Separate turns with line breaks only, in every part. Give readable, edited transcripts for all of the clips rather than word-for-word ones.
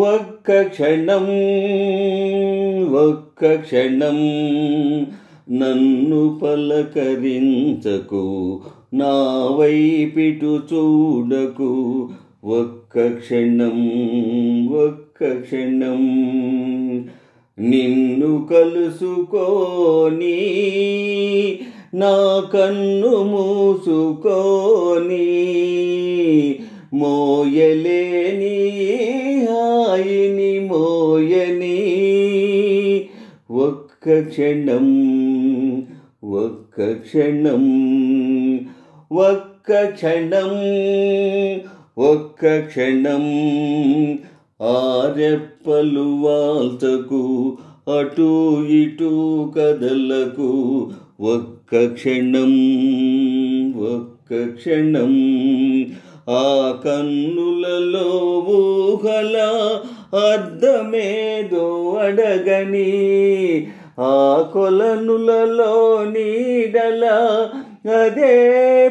ఒక్క క్షణం ఒక్క క్షణం నన్ను పలకరించకు, నా వైపిటు చూడకు. ఒక్క క్షణం ఒక్క క్షణం నిన్ను కలుసుకొని నా కన్ను మూసుకొని మోయలేని హాయిని మోయని. ఒక్క క్షణం ఒక్క క్షణం ఒక్క క్షణం ఒక్క క్షణం ఆరెప్పలు వాల్చకు, అటు ఇటు కదలకు. ఒక్క క్షణం ఒక్క క్షణం ఆ కన్నులలో ఊహల అర్థమేదో అడగని, ఆ కొలనులలో నీడల అదే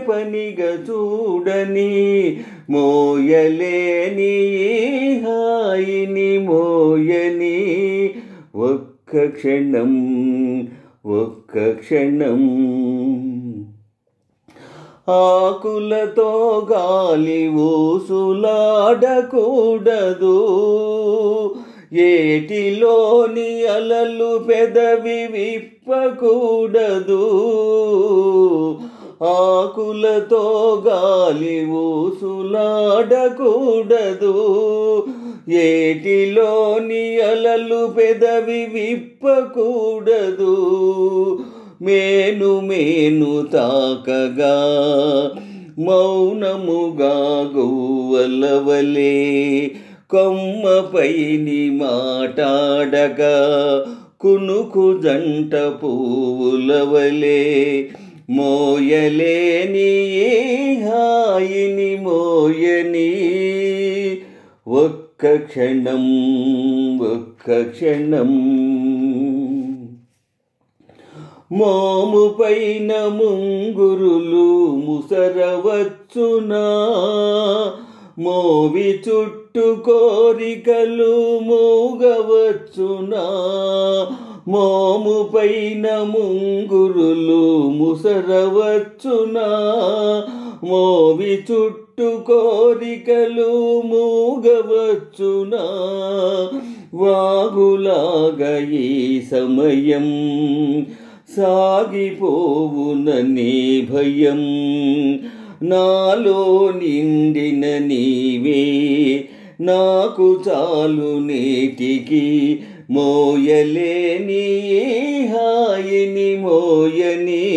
పనిగా చూడని. మోయలేని హాయిని మోయని. ఒక్క క్షణం ఒక్క క్షణం ఆకులతో గాలి ఊసులాడకూడదు, ఏటిలోని అలలు పెదవి విప్పకూడదు. ఆకులతో గాలి ఊసులాడకూడదు, ఏటిలోని అలలు పెదవి విప్పకూడదు. మేను మేను తాకగా మౌనముగా గువ్వలవలే, కొమ్మపైని మాటాడగా కునుకు జంట పువ్వులవలే. మోయలేని హాయిని మోయని. ఒక్క క్షణం ఒక్క క్షణం మోము పైన ముంగురులు ముసరవచ్చునా, మోవి చుట్టు కోరికలు మూగవచ్చునా. మోము పైన ముంగురులు ముసరవచ్చునా, మోవి చుట్టు కోరికలు మూగవచ్చునా. వాగులాగా ఈ సమయం సాగిపోవుననే భయం, నాలో నిండిన నీవే నాకు చాలు నేటికి. మోయలేని హాయిని మోయని.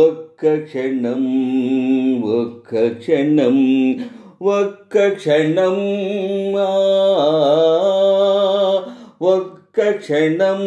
ఒక్క క్షణం ఒక్క క్షణం ఒక్క క్షణం ఒక్క క్షణం